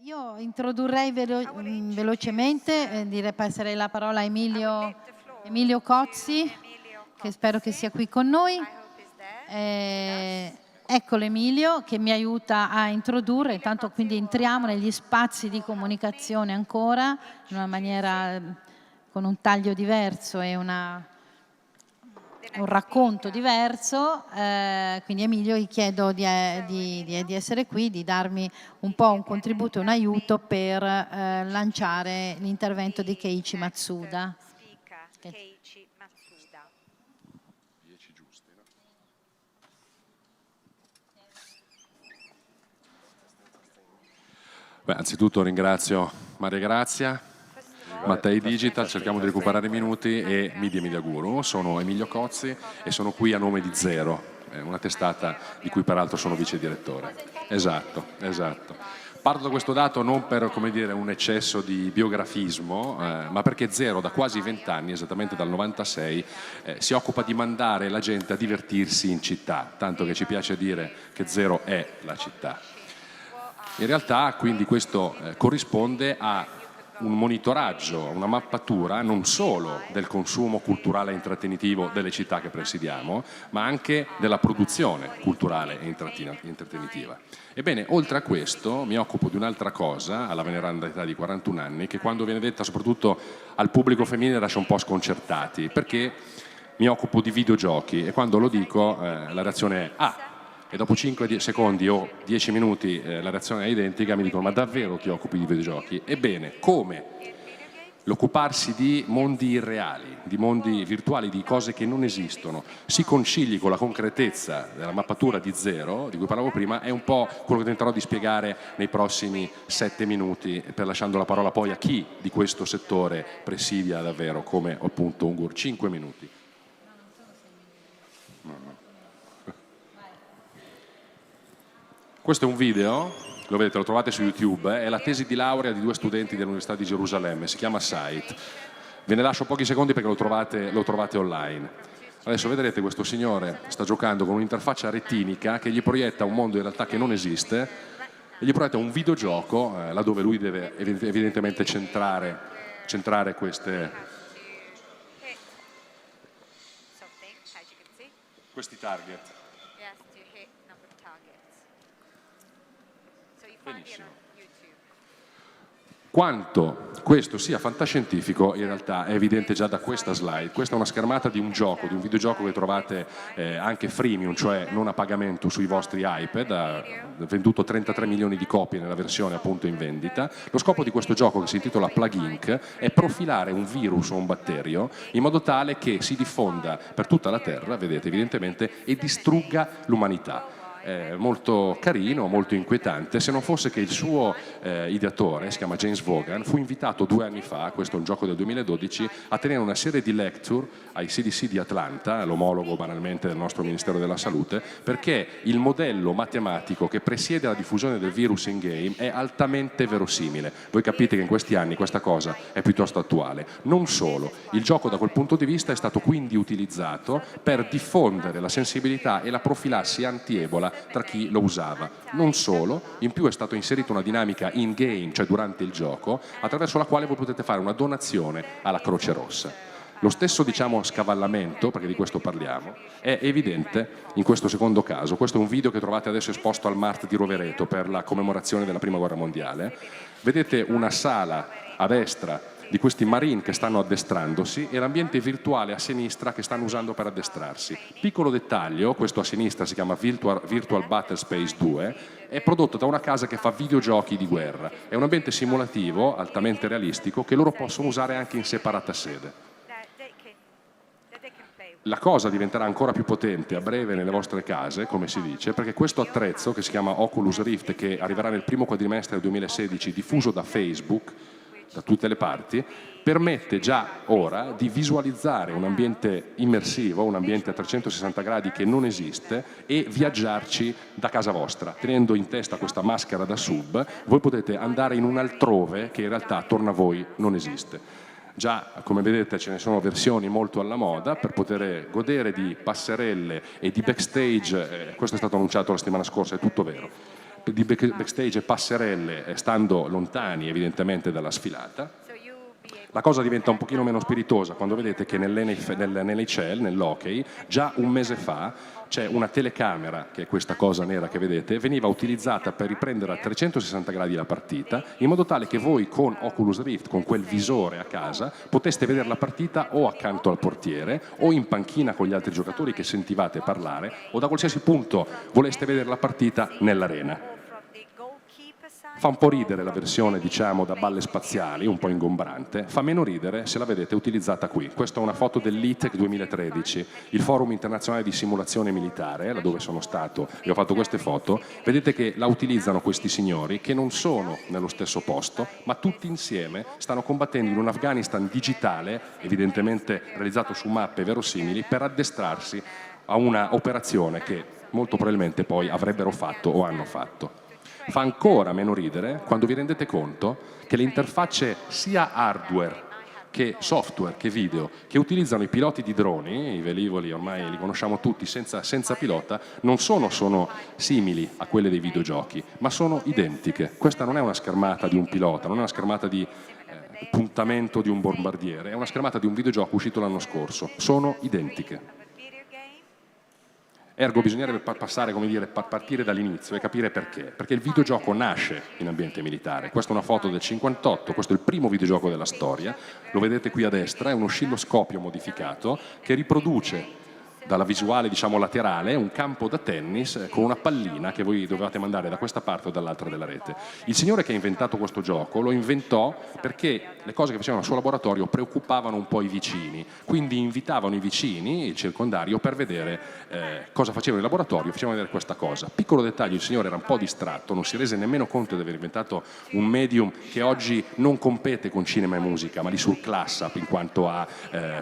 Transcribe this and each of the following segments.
Io introdurrei velocemente, passerei la parola a Emilio Cozzi, che spero che sia qui con noi. Eccolo Emilio, che mi aiuta a introdurre, intanto quindi entriamo negli spazi di comunicazione ancora, in una maniera, con un taglio diverso e un racconto diverso, quindi Emilio gli chiedo di essere qui, di darmi un po' un contributo e un aiuto per lanciare l'intervento di Keiichi Matsuda. Keiichi Matsuda. 10 giusti, no? Beh, anzitutto ringrazio Maria Grazia, Mattei Digital, cerchiamo di recuperare i minuti, e Media Guru. Sono Emilio Cozzi e sono qui a nome di Zero, una testata di cui peraltro sono vice direttore. Esatto. Parto da questo dato non per, come dire, un eccesso di biografismo, ma perché Zero da quasi 20 anni, esattamente dal 96, si occupa di mandare la gente a divertirsi in città, tanto che ci piace dire che Zero è la città. In realtà quindi questo corrisponde a un monitoraggio, una mappatura non solo del consumo culturale e intrattenitivo delle città che presidiamo, ma anche della produzione culturale e intrattenitiva. Ebbene, oltre a questo mi occupo di un'altra cosa, alla veneranda età di 41 anni, che quando viene detta soprattutto al pubblico femminile lascia un po' sconcertati, perché mi occupo di videogiochi e quando lo dico la reazione è "ah", e dopo 5 secondi o 10 minuti la reazione è identica, mi dicono "ma davvero ti occupi di videogiochi?". Ebbene, come? L'occuparsi di mondi irreali, di mondi virtuali, di cose che non esistono, si concili con la concretezza della mappatura di Zero, di cui parlavo prima, è un po' quello che tenterò di spiegare nei prossimi 7 minuti, per lasciando la parola poi a chi di questo settore presidia davvero, come appunto un guru. 5 minuti. Questo è un video, lo vedete, lo trovate su YouTube, è la tesi di laurea di 2 studenti dell'Università di Gerusalemme, si chiama Site. Ve ne lascio pochi secondi perché lo trovate online. Adesso vedrete questo signore sta giocando con un'interfaccia retinica che gli proietta un mondo in realtà che non esiste e gli proietta un videogioco laddove lui deve evidentemente centrare questi target. Benissimo. Quanto questo sia fantascientifico in realtà è evidente già da questa slide. Questa è una schermata di un gioco, di un videogioco che trovate anche freemium, cioè non a pagamento sui vostri iPad, ha venduto 33 milioni di copie nella versione appunto in vendita. Lo scopo di questo gioco, che si intitola Plug Inc., è profilare un virus o un batterio in modo tale che si diffonda per tutta la Terra, vedete evidentemente, e distrugga l'umanità. Molto carino, molto inquietante, se non fosse che il suo ideatore, si chiama James Vaughan, fu invitato 2 anni fa, questo è un gioco del 2012, a tenere una serie di lecture ai CDC di Atlanta, l'omologo banalmente del nostro Ministero della Salute, perché il modello matematico che presiede la diffusione del virus in game è altamente verosimile. Voi capite che in questi anni questa cosa è piuttosto attuale. Non solo, il gioco da quel punto di vista è stato quindi utilizzato per diffondere la sensibilità e la profilassi anti-ebola tra chi lo usava. Non solo, in più è stato inserito una dinamica in-game, cioè durante il gioco, attraverso la quale voi potete fare una donazione alla Croce Rossa. Lo stesso, diciamo, scavallamento, perché di questo parliamo, è evidente in questo secondo caso. Questo è un video che trovate adesso esposto al Mart di Rovereto per la commemorazione della Prima Guerra Mondiale. Vedete una sala a destra di questi marine che stanno addestrandosi e l'ambiente virtuale a sinistra che stanno usando per addestrarsi. Piccolo dettaglio, questo a sinistra si chiama Virtual Battle Space 2, è prodotto da una casa che fa videogiochi di guerra. È un ambiente simulativo, altamente realistico, che loro possono usare anche in separata sede. La cosa diventerà ancora più potente a breve nelle vostre case, come si dice, perché questo attrezzo, che si chiama Oculus Rift, che arriverà nel primo quadrimestre del 2016, diffuso da Facebook, da tutte le parti, permette già ora di visualizzare un ambiente immersivo, un ambiente a 360 gradi che non esiste, e viaggiarci da casa vostra. Tenendo in testa questa maschera da sub, voi potete andare in un altrove che in realtà attorno a voi non esiste. Già, come vedete, ce ne sono versioni molto alla moda per poter godere di passerelle e di backstage, questo è stato annunciato la settimana scorsa, è tutto vero, di backstage e passerelle, stando lontani evidentemente dalla sfilata. La cosa diventa un pochino meno spiritosa quando vedete che nell'NHL, nell'hockey, già un mese fa c'è una telecamera, che è questa cosa nera che vedete, veniva utilizzata per riprendere a 360 gradi la partita, in modo tale che voi con Oculus Rift, con quel visore a casa, poteste vedere la partita o accanto al portiere, o in panchina con gli altri giocatori che sentivate parlare, o da qualsiasi punto voleste vedere la partita nell'arena. Fa un po' ridere la versione, diciamo, da balle spaziali, un po' ingombrante, fa meno ridere se la vedete utilizzata qui. Questa è una foto dell'ITEC 2013, il forum internazionale di simulazione militare, laddove sono stato e ho fatto queste foto. Vedete che la utilizzano questi signori che non sono nello stesso posto, ma tutti insieme stanno combattendo in un Afghanistan digitale, evidentemente realizzato su mappe verosimili, per addestrarsi a una operazione che molto probabilmente poi avrebbero fatto o hanno fatto. Fa ancora meno ridere quando vi rendete conto che le interfacce sia hardware che software che video che utilizzano i piloti di droni, i velivoli ormai li conosciamo tutti senza pilota, non sono simili a quelle dei videogiochi, ma sono identiche. Questa non è una schermata di un pilota, non è una schermata di puntamento di un bombardiere, è una schermata di un videogioco uscito l'anno scorso. Sono identiche. Ergo bisognerebbe passare, come dire, partire dall'inizio e capire perché. Perché il videogioco nasce in ambiente militare. Questa è una foto del 58, questo è il primo videogioco della storia. Lo vedete qui a destra, è un oscilloscopio modificato che riproduce dalla visuale, diciamo, laterale un campo da tennis con una pallina che voi dovevate mandare da questa parte o dall'altra della rete. Il signore che ha inventato questo gioco lo inventò perché le cose che facevano al suo laboratorio preoccupavano un po' i vicini, quindi invitavano i vicini, il circondario, per vedere cosa facevano in laboratorio, facevano vedere questa cosa. Piccolo dettaglio, il signore era un po' distratto, non si rese nemmeno conto di aver inventato un medium che oggi non compete con cinema e musica, ma li surclassa in quanto a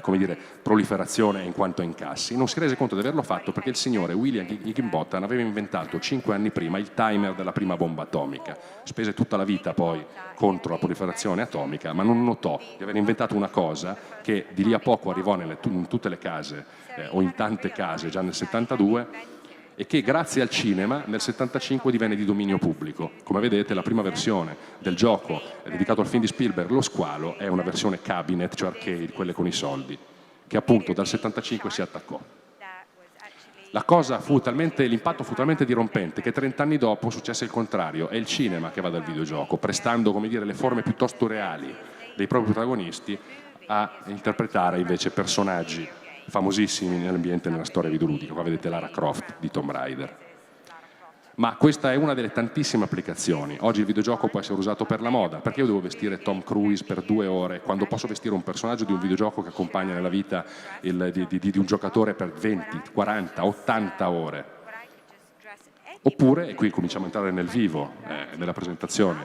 come dire, proliferazione e in quanto a incassi. Non si rese conto di averlo fatto perché il signore William Higginbotham aveva inventato 5 anni prima il timer della prima bomba atomica. Spese tutta la vita poi contro la proliferazione atomica, ma non notò di aver inventato una cosa che di lì a poco arrivò in tutte le case o in tante case già nel 72 e che grazie al cinema nel 75 divenne di dominio pubblico. Come vedete la prima versione del gioco dedicato al film di Spielberg, Lo squalo, è una versione cabinet, cioè arcade, quelle con i soldi, che appunto dal 75 si attaccò. La cosa fu talmente, l'impatto fu talmente dirompente che 30 anni dopo successe il contrario, è il cinema che va dal videogioco, prestando, come dire, le forme piuttosto reali dei propri protagonisti a interpretare invece personaggi famosissimi nell'ambiente e nella storia videoludica. Qua vedete Lara Croft di Tomb Raider. Ma questa è una delle tantissime applicazioni. Oggi il videogioco può essere usato per la moda. Perché io devo vestire Tom Cruise per 2 ore quando posso vestire un personaggio di un videogioco che accompagna nella vita di un giocatore per 20, 40, 80 ore? Oppure, e qui cominciamo a entrare nel vivo della presentazione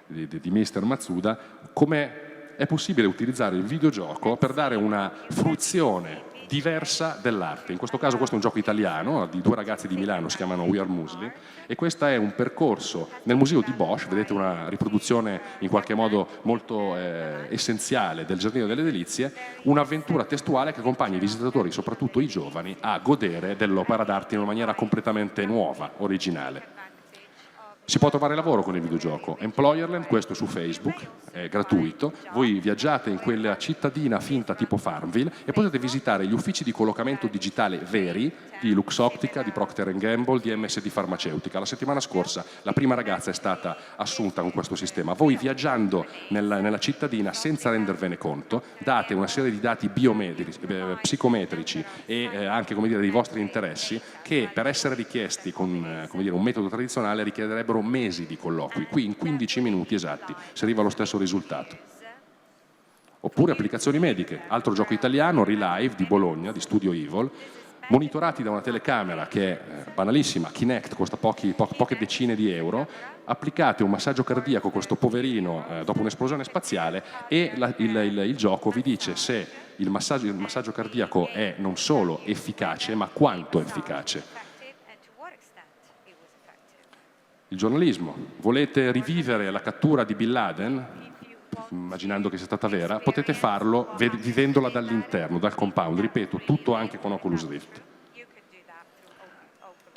di Mr. Matsuda, come è possibile utilizzare il videogioco per dare una fruizione diversa dell'arte. In questo caso questo è un gioco italiano di 2 ragazzi di Milano, si chiamano We Are Musli, e questo è un percorso nel museo di Bosch. Vedete una riproduzione in qualche modo molto essenziale del Giardino delle Delizie, un'avventura testuale che accompagna i visitatori, soprattutto i giovani, a godere dell'opera d'arte in una maniera completamente nuova, originale. Si può trovare lavoro con il videogioco. Employerland, questo su Facebook, è gratuito. Voi viaggiate in quella cittadina finta tipo Farmville e potete visitare gli uffici di collocamento digitale veri di Luxottica, di Procter & Gamble, di MSD Farmaceutica. La settimana scorsa la prima ragazza è stata assunta con questo sistema. Voi viaggiando nella cittadina senza rendervene conto, date una serie di dati biometrici, psicometrici e anche, come dire, dei vostri interessi che per essere richiesti con, come dire, un metodo tradizionale richiederebbero mesi di colloqui. Qui in 15 minuti esatti si arriva allo stesso risultato. Oppure applicazioni mediche, altro gioco italiano, Relive di Bologna, di Studio Evil, monitorati da una telecamera che è banalissima, Kinect, costa poche decine di euro, applicate un massaggio cardiaco a questo poverino dopo un'esplosione spaziale e il gioco vi dice se il massaggio cardiaco è non solo efficace, ma quanto efficace. Il giornalismo, volete rivivere la cattura di Bin Laden, immaginando che sia stata vera, potete farlo vivendola dall'interno, dal compound, ripeto, tutto anche con Oculus Rift.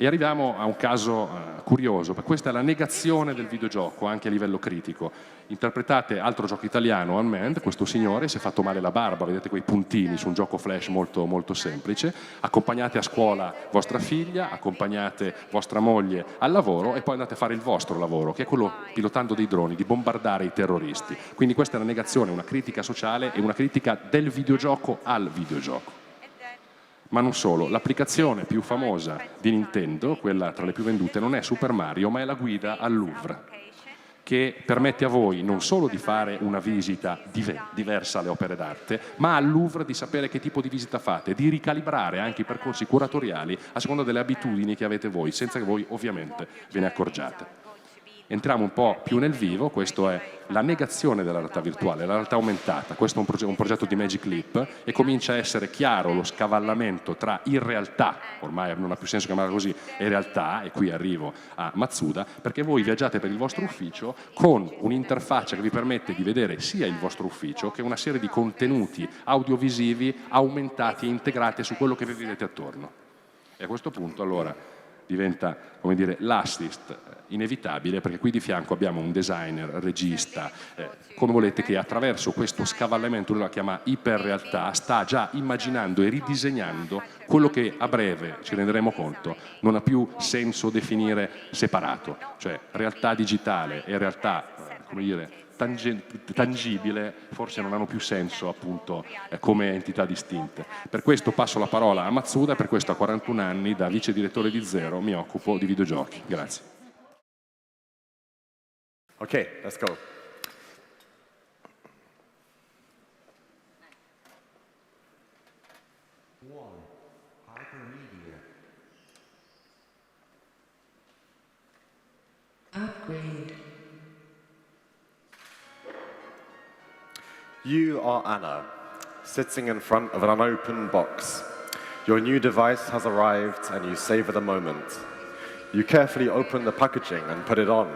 E arriviamo a un caso curioso, perché questa è la negazione del videogioco anche a livello critico. Interpretate altro gioco italiano, Unmanned, questo signore si è fatto male la barba, vedete quei puntini su un gioco flash molto, molto semplice, accompagnate a scuola vostra figlia, accompagnate vostra moglie al lavoro e poi andate a fare il vostro lavoro, che è quello pilotando dei droni, di bombardare i terroristi. Quindi questa è una negazione, una critica sociale e una critica del videogioco al videogioco. Ma non solo, l'applicazione più famosa di Nintendo, quella tra le più vendute, non è Super Mario, ma è la guida al Louvre, che permette a voi non solo di fare una visita diversa alle opere d'arte, ma al Louvre di sapere che tipo di visita fate, di ricalibrare anche i percorsi curatoriali a seconda delle abitudini che avete voi, senza che voi ovviamente ve ne accorgiate. Entriamo un po' più nel vivo, questo è la negazione della realtà virtuale, la realtà aumentata. Questo è un progetto di Magic Leap e comincia a essere chiaro lo scavallamento tra in realtà, ormai non ha più senso chiamarla così, e realtà, e qui arrivo a Matsuda, perché voi viaggiate per il vostro ufficio con un'interfaccia che vi permette di vedere sia il vostro ufficio che una serie di contenuti audiovisivi aumentati e integrati su quello che vi vedete attorno. E a questo punto allora diventa, come dire, l'assist inevitabile, perché qui di fianco abbiamo un designer, regista, come volete, che attraverso questo scavallamento, lui la chiama iperrealtà, sta già immaginando e ridisegnando quello che a breve, ci renderemo conto, non ha più senso definire separato, cioè realtà digitale e realtà, come dire, tangibile, forse non hanno più senso appunto come entità distinte. Per questo passo la parola a Matsuda, per questo a 41 anni da vice direttore di Zero mi occupo di videogiochi. Grazie. Okay, let's go. Upgrade. You are Anna, sitting in front of an unopened box. Your new device has arrived and you savor the moment. You carefully open the packaging and put it on.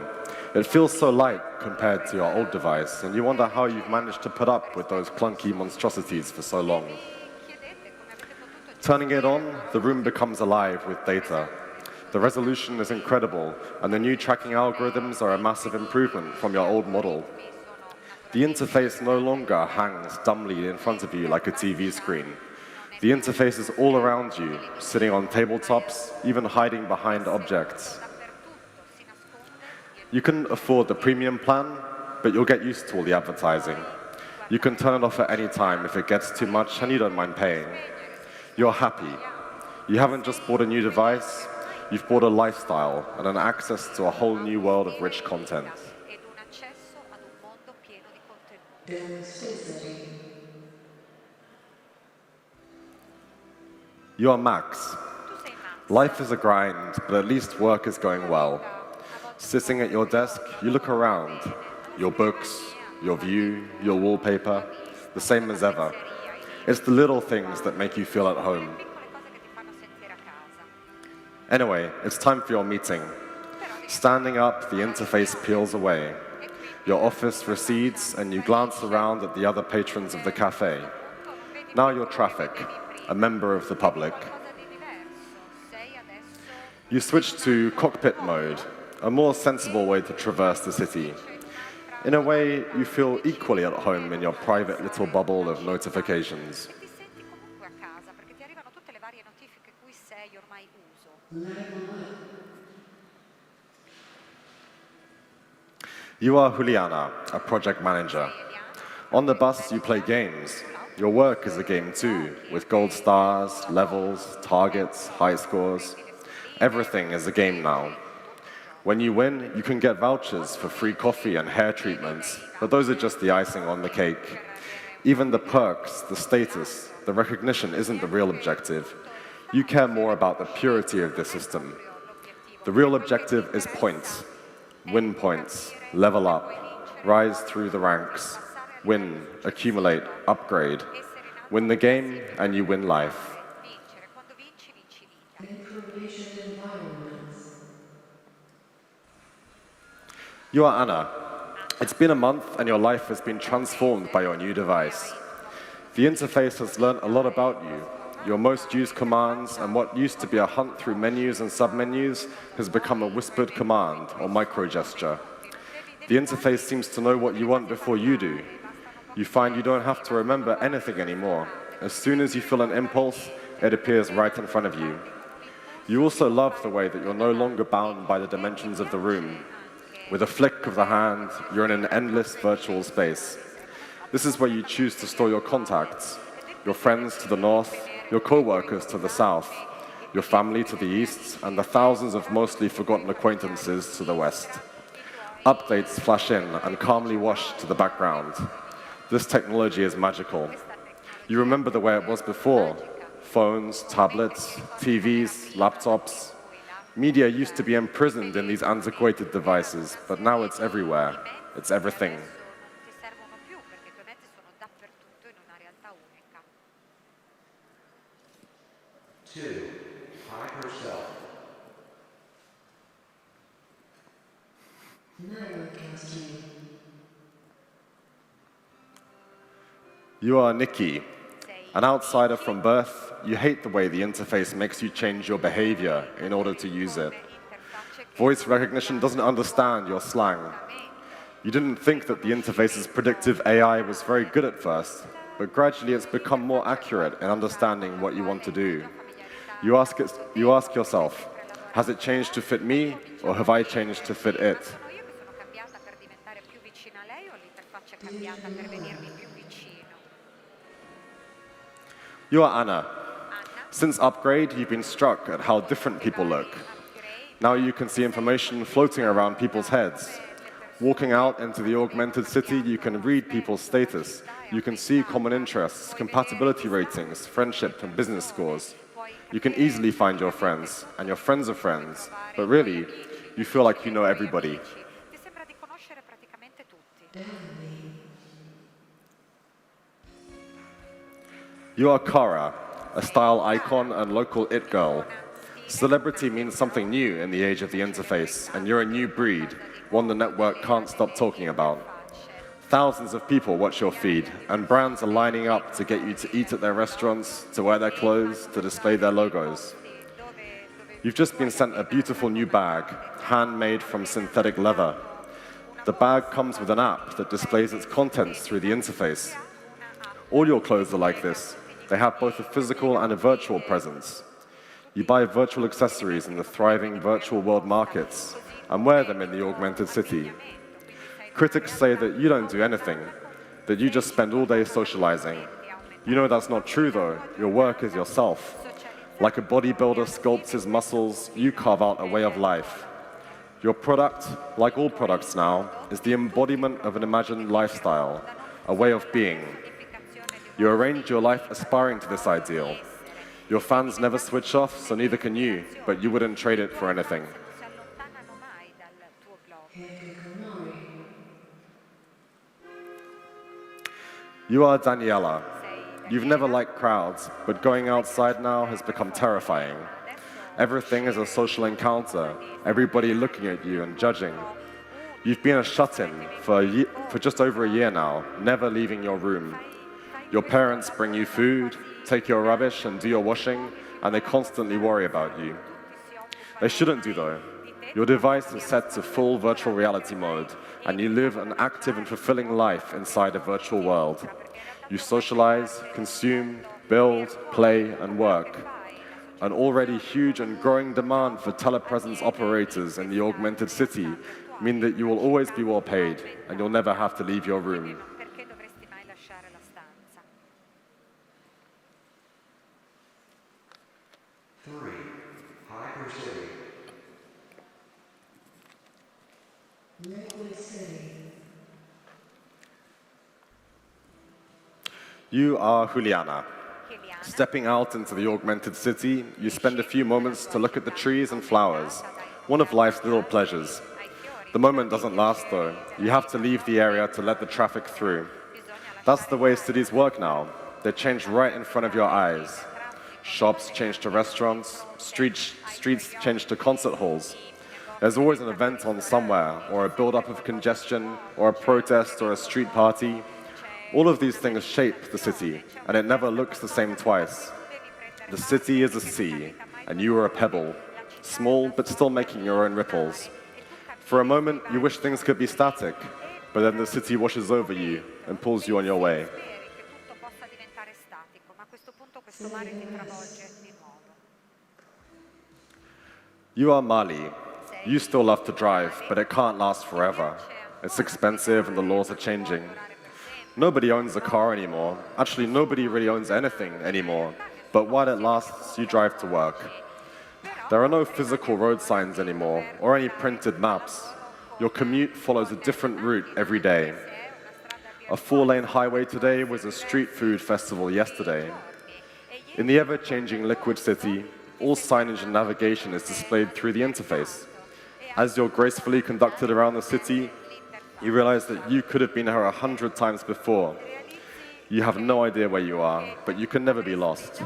It feels so light compared to your old device, and you wonder how you've managed to put up with those clunky monstrosities for so long. Turning it on, the room becomes alive with data. The resolution is incredible, and the new tracking algorithms are a massive improvement from your old model. The interface no longer hangs dumbly in front of you like a TV screen. The interface is all around you, sitting on tabletops, even hiding behind objects. You can afford the premium plan, but you'll get used to all the advertising. You can turn it off at any time if it gets too much and you don't mind paying. You're happy. You haven't just bought a new device, you've bought a lifestyle and an access to a whole new world of rich content. Domesticity. You are Max. Life is a grind, but at least work is going well. Sitting at your desk, you look around. Your books, your view, your wallpaper, the same as ever. It's the little things that make you feel at home. Anyway, it's time for your meeting. Standing up, the interface peels away. Your office recedes and you glance around at the other patrons of the cafe. Now you're traffic, a member of the public. You switch to cockpit mode, a more sensible way to traverse the city. In a way, you feel equally at home in your private little bubble of notifications. You are Juliana, a project manager. On the bus, you play games. Your work is a game too, with gold stars, levels, targets, high scores. Everything is a game now. When you win, you can get vouchers for free coffee and hair treatments, but those are just the icing on the cake. Even the perks, the status, the recognition isn't the real objective. You care more about the purity of the system. The real objective is points. Win points, level up, rise through the ranks, win, accumulate, upgrade. Win the game and you win life. Information environments. You are Anna. It's been a month and your life has been transformed by your new device. The interface has learned a lot about you. your most used commands, and what used to be a hunt through menus and submenus has become a whispered command or micro-gesture. The interface seems to know what you want before you do. You find you don't have to remember anything anymore. As soon as you feel an impulse, it appears right in front of you. You also love the way that you're no longer bound by the dimensions of the room. With a flick of the hand, you're in an endless virtual space. This is where you choose to store your contacts, your friends to the north, your co-workers to the south, your family to the east, and the thousands of mostly forgotten acquaintances to the west. Updates flash in and calmly wash to the background. This technology is magical. You remember the way it was before. Phones, tablets, TVs, laptops. Media used to be imprisoned in these antiquated devices, but now it's everywhere. It's everything. Two, hide herself. Narrowcasting. You are Nikki. An outsider from birth, you hate the way the interface makes you change your behavior in order to use it. Voice recognition doesn't understand your slang. You didn't think that the interface's predictive AI was very good at first, but gradually it's become more accurate in understanding what you want to do. You ask yourself, has it changed to fit me, or have I changed to fit it? You are Anna. Since Upgrade, you've been struck at how different people look. Now you can see information floating around people's heads. Walking out into the augmented city, you can read people's status. You can see common interests, compatibility ratings, friendship and business scores. You can easily find your friends, and your friends of friends. But really, you feel like you know everybody. You are Kara, a style icon and local it girl. Celebrity means something new in the age of the interface, and you're a new breed, one the network can't stop talking about. Thousands of people watch your feed, and brands are lining up to get you to eat at their restaurants, to wear their clothes, to display their logos. You've just been sent a beautiful new bag, handmade from synthetic leather. The bag comes with an app that displays its contents through the interface. All your clothes are like this. They have both a physical and a virtual presence. You buy virtual accessories in the thriving virtual world markets and wear them in the augmented city. Critics say that you don't do anything, that you just spend all day socializing. You know that's not true though. Your work is yourself. Like a bodybuilder sculpts his muscles, you carve out a way of life. Your product, like all products now, is the embodiment of an imagined lifestyle, a way of being. You arrange your life aspiring to this ideal. Your fans never switch off, so neither can you, but you wouldn't trade it for anything. HIKIKOMORI. You are Daniela. You've never liked crowds, but going outside now has become terrifying. Everything is a social encounter, everybody looking at you and judging. You've been a shut-in for just over a year now, never leaving your room. Your parents bring you food, take your rubbish and do your washing, and they constantly worry about you. They shouldn't do though. Your device is set to full virtual reality mode, and you live an active and fulfilling life inside a virtual world. You socialize, consume, build, play, and work. An already huge and growing demand for telepresence operators in the augmented city mean that you will always be well paid, and you'll never have to leave your room. Three, hide her city. Liquid City. You are Juliana. Stepping out into the augmented city, you spend a few moments to look at the trees and flowers, one of life's little pleasures. The moment doesn't last though. You have to leave the area to let the traffic through. That's the way cities work now. They change right in front of your eyes. Shops change to restaurants, streets change to concert halls. There's always an event on somewhere, or a build-up of congestion, or a protest, or a street party. All of these things shape the city, and it never looks the same twice. The city is a sea, and you are a pebble, small but still making your own ripples. For a moment, you wish things could be static, but then the city washes over you and pulls you on your way. Che tutto possa diventare statico, ma a questo punto questo mare ti travolge di nuovo. You are Mali. You still love to drive, but it can't last forever. It's expensive and the laws are changing. Nobody owns a car anymore. Actually, nobody really owns anything anymore. But while it lasts, you drive to work. There are no physical road signs anymore, or any printed maps. Your commute follows a different route every day. A 4-lane highway today was a street food festival yesterday. In the ever-changing liquid city, all signage and navigation is displayed through the interface. As you're gracefully conducted around the city, you realize that you could have been here 100 times before. You have no idea where you are, but you can never be lost.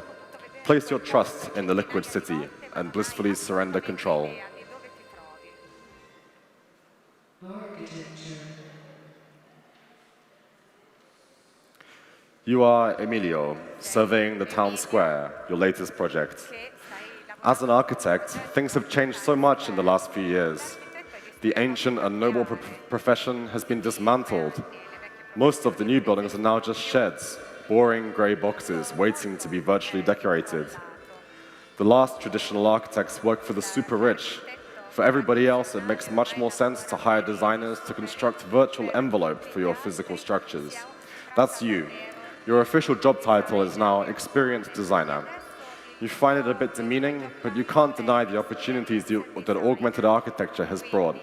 Place your trust in the liquid city and blissfully surrender control. Architecture. You are Emilio, surveying the town square, your latest project. As an architect, things have changed so much in the last few years. The ancient and noble profession has been dismantled. Most of the new buildings are now just sheds, boring grey boxes waiting to be virtually decorated. The last traditional architects work for the super rich. For everybody else, it makes much more sense to hire designers to construct virtual envelope for your physical structures. That's you. Your official job title is now experienced designer. You find it a bit demeaning, but you can't deny the opportunities that augmented architecture has brought.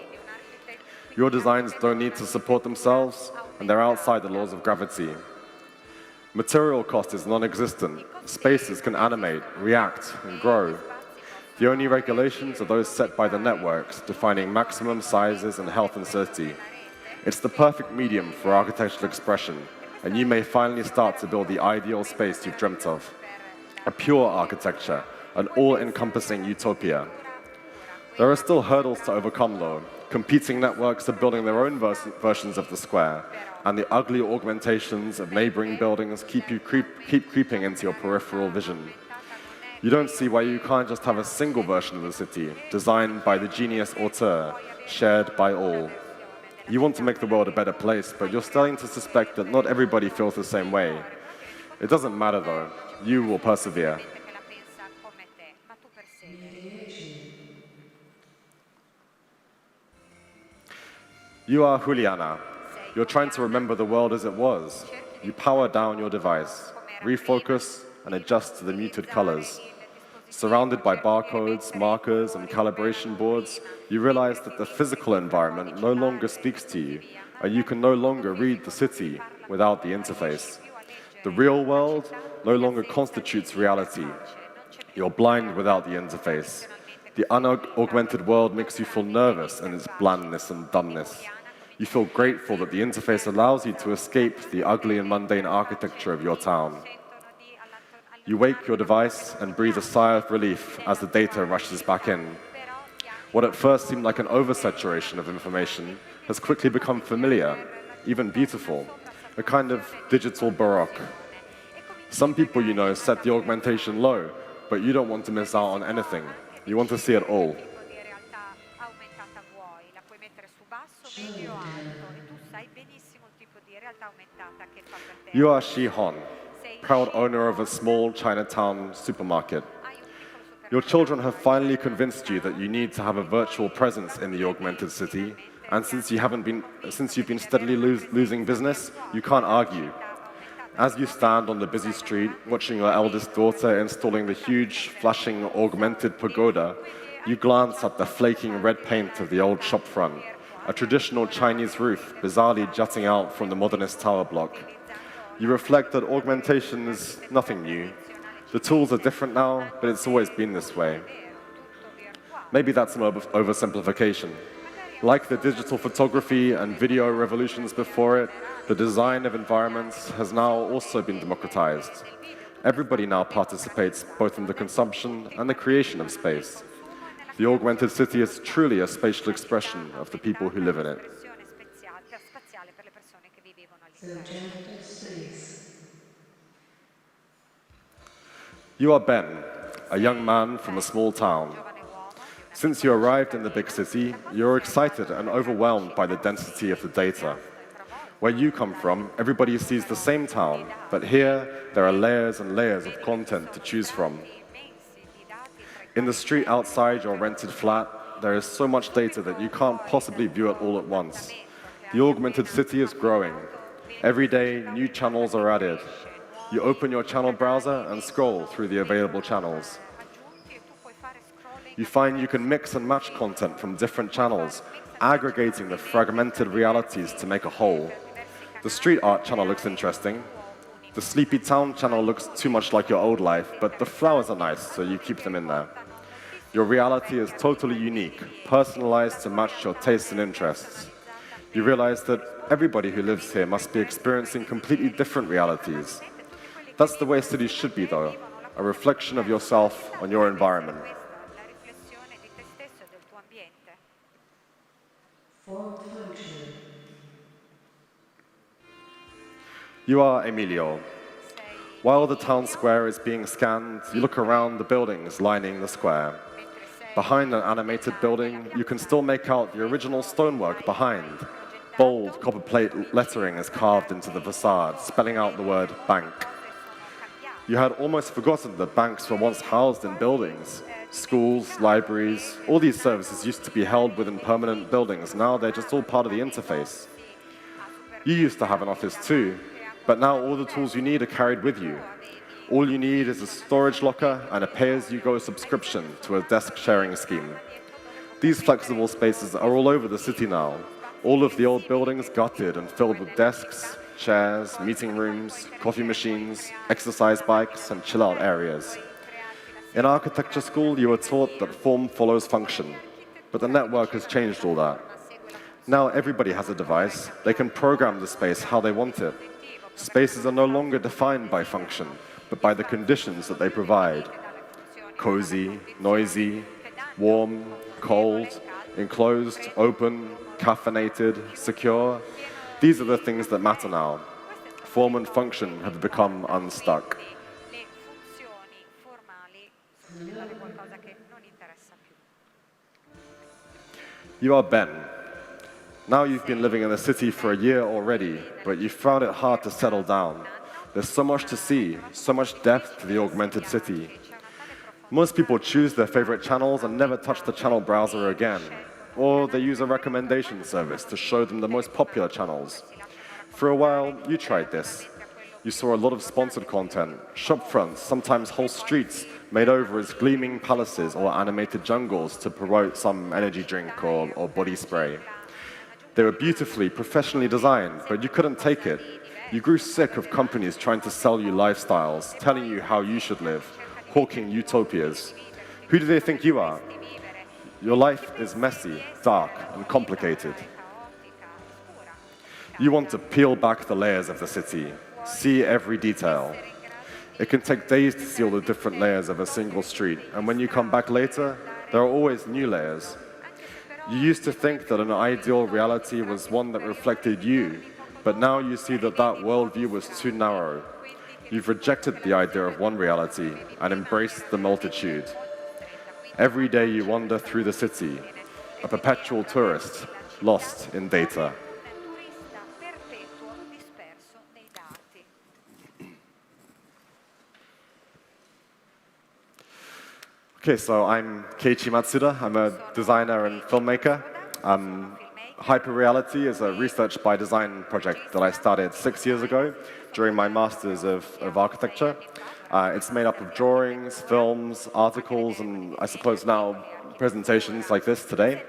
Your designs don't need to support themselves, and they're outside the laws of gravity. Material cost is non-existent. Spaces can animate, react, and grow. The only regulations are those set by the networks, defining maximum sizes and health and safety. It's the perfect medium for architectural expression, and you may finally start to build the ideal space you've dreamt of. A pure architecture, an all-encompassing utopia. There are still hurdles to overcome though. Competing networks are building their own versions of the square, and the ugly augmentations of neighboring buildings keep creeping into your peripheral vision. You don't see why you can't just have a single version of the city, designed by the genius auteur, shared by all. You want to make the world a better place, but you're starting to suspect that not everybody feels the same way. It doesn't matter though. You will persevere. You are Juliana. You're trying to remember the world as it was. You power down your device, refocus, and adjust to the muted colors. Surrounded by barcodes, markers, and calibration boards, you realize that the physical environment no longer speaks to you, and you can no longer read the city without the interface. The real world no longer constitutes reality. You're blind without the interface. The unaugmented world makes you feel nervous in its blandness and dumbness. You feel grateful that the interface allows you to escape the ugly and mundane architecture of your town. You wake your device and breathe a sigh of relief as the data rushes back in. What at first seemed like an oversaturation of information has quickly become familiar, even beautiful, a kind of digital baroque. Some people you know set the augmentation low, but you don't want to miss out on anything. You want to see it all. You are Shihon, proud owner of a small Chinatown supermarket. Your children have finally convinced you that you need to have a virtual presence in the augmented city, and since you've been steadily losing business, you can't argue. As you stand on the busy street, watching your eldest daughter installing the huge, flashing, augmented pagoda, you glance at the flaking red paint of the old shopfront, a traditional Chinese roof bizarrely jutting out from the modernist tower block. You reflect that augmentation is nothing new. The tools are different now, but it's always been this way. Maybe that's an oversimplification. Like the digital photography and video revolutions before it, the design of environments has now also been democratized. Everybody now participates both in the consumption and the creation of space. The augmented city is truly a spatial expression of the people who live in it. You are Ben, a young man from a small town. Since you arrived in the big city, you're excited and overwhelmed by the density of the data. Where you come from, everybody sees the same town, but here there are layers and layers of content to choose from. In the street outside your rented flat, there is so much data that you can't possibly view it all at once. The augmented city is growing. Every day, new channels are added. You open your channel browser and scroll through the available channels. You find you can mix and match content from different channels, aggregating the fragmented realities to make a whole. The street art channel looks interesting. The sleepy town channel looks too much like your old life, but the flowers are nice, so you keep them in there. Your reality is totally unique, personalized to match your tastes and interests. You realize that everybody who lives here must be experiencing completely different realities. That's the way cities should be, though, a reflection of yourself on your environment. Form function. You are Emilio. While the town square is being scanned, you look around the buildings lining the square. Behind an animated building, you can still make out the original stonework behind. Bold copper plate lettering is carved into the facade, spelling out the word bank. You had almost forgotten that banks were once housed in buildings. Schools, libraries, all these services used to be held within permanent buildings. Now they're just all part of the interface. You used to have an office too, but now all the tools you need are carried with you. All you need is a storage locker and a pay-as-you-go subscription to a desk-sharing scheme. These flexible spaces are all over the city now. All of the old buildings gutted and filled with desks, chairs, meeting rooms, coffee machines, exercise bikes, and chill-out areas. In architecture school, you were taught that form follows function, but the network has changed all that. Now everybody has a device. They can program the space how they want it. Spaces are no longer defined by function, but by the conditions that they provide. Cozy, noisy, warm, cold, enclosed, open, caffeinated, secure. These are the things that matter now. Form and function have become unstuck. You are Ben. Now you've been living in the city for a year already, but you found it hard to settle down. There's so much to see, so much depth to the augmented city. Most people choose their favorite channels and never touch the channel browser again. Or they use a recommendation service to show them the most popular channels. For a while, you tried this. You saw a lot of sponsored content, shop fronts, sometimes whole streets made over as gleaming palaces or animated jungles to promote some energy drink or body spray. They were beautifully, professionally designed, but you couldn't take it. You grew sick of companies trying to sell you lifestyles, telling you how you should live, hawking utopias. Who do they think you are? Your life is messy, dark, and complicated. You want to peel back the layers of the city, see every detail. It can take days to see all the different layers of a single street, and when you come back later, there are always new layers. You used to think that an ideal reality was one that reflected you, but now you see that that worldview was too narrow. You've rejected the idea of one reality and embraced the multitude. Every day you wander through the city, a perpetual tourist, lost in data. Okay, so I'm Keiichi Matsuda. I'm a designer and filmmaker. Hyperreality is a research by design project that I started 6 years ago during my Masters of Architecture. It's made up of drawings, films, articles, and I suppose now presentations like this today.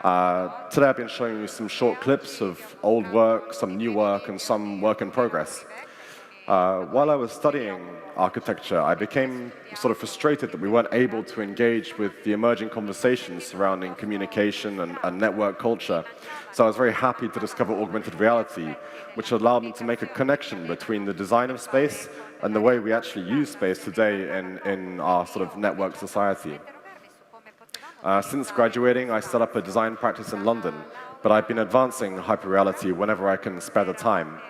Today I've been showing you some short clips of old work, some new work, and some work in progress. While I was studying architecture, I became sort of frustrated that we weren't able to engage with the emerging conversations surrounding communication and network culture. So I was very happy to discover augmented reality, which allowed me to make a connection between the design of space and the way we actually use space today in our sort of network society. Since graduating, I set up a design practice in London, but I've been advancing hyperreality whenever I can spare the time.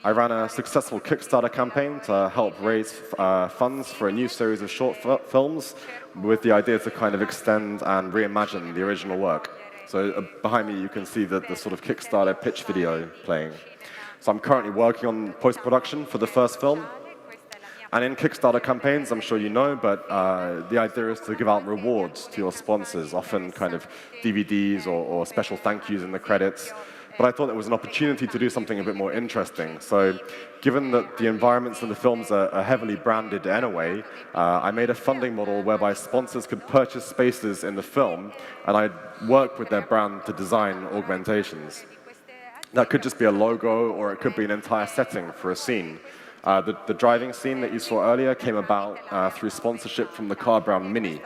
I ran a successful Kickstarter campaign to help raise funds for a new series of short films with the idea to kind of extend and reimagine the original work. So behind me you can see the sort of Kickstarter pitch video playing. So I'm currently working on post-production for the first film. And in Kickstarter campaigns, I'm sure you know, but the idea is to give out rewards to your sponsors, often kind of DVDs or special thank yous in the credits. But I thought it was an opportunity to do something a bit more interesting. So given that the environments in the films are heavily branded anyway, I made a funding model whereby sponsors could purchase spaces in the film, and I'd work with their brand to design augmentations. That could just be a logo, or it could be an entire setting for a scene. The driving scene that you saw earlier came about through sponsorship from the car brand Mini.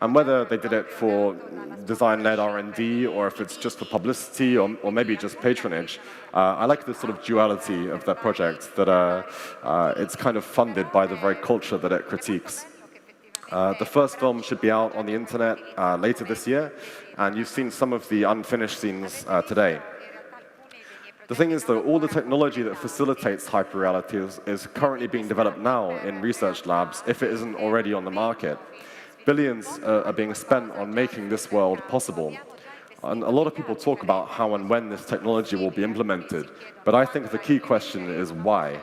And whether they did it for design-led R&D, or if it's just for publicity, or maybe just patronage, I like this sort of duality of that project, that it's kind of funded by the very culture that it critiques. The first film should be out on the internet later this year, and you've seen some of the unfinished scenes today. The thing is, though, all the technology that facilitates hyperreality is currently being developed now in research labs, if it isn't already on the market. Billions are being spent on making this world possible. And a lot of people talk about how and when this technology will be implemented, but I think the key question is why.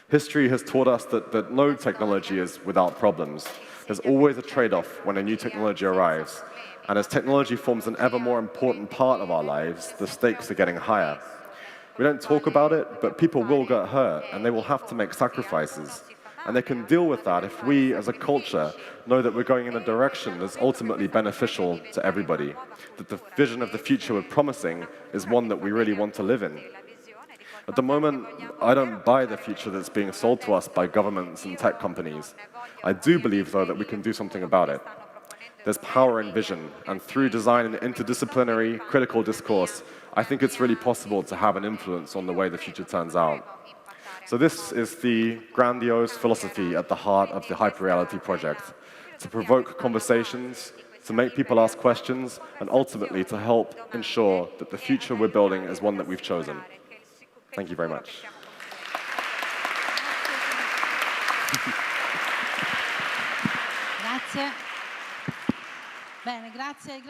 History has taught us that no technology is without problems. There's always a trade-off when a new technology arrives. And as technology forms an ever more important part of our lives, the stakes are getting higher. We don't talk about it, but people will get hurt, and they will have to make sacrifices. And they can deal with that if we, as a culture, know that we're going in a direction that's ultimately beneficial to everybody, that the vision of the future we're promising is one that we really want to live in. At the moment, I don't buy the future that's being sold to us by governments and tech companies. I do believe, though, that we can do something about it. There's power in vision, and through design and interdisciplinary, critical discourse, I think it's really possible to have an influence on the way the future turns out. So this is the grandiose philosophy at the heart of the Hyperreality project, to provoke conversations, to make people ask questions, and ultimately to help ensure that the future we're building is one that we've chosen. Thank you very much. Grazie. Bene, grazie.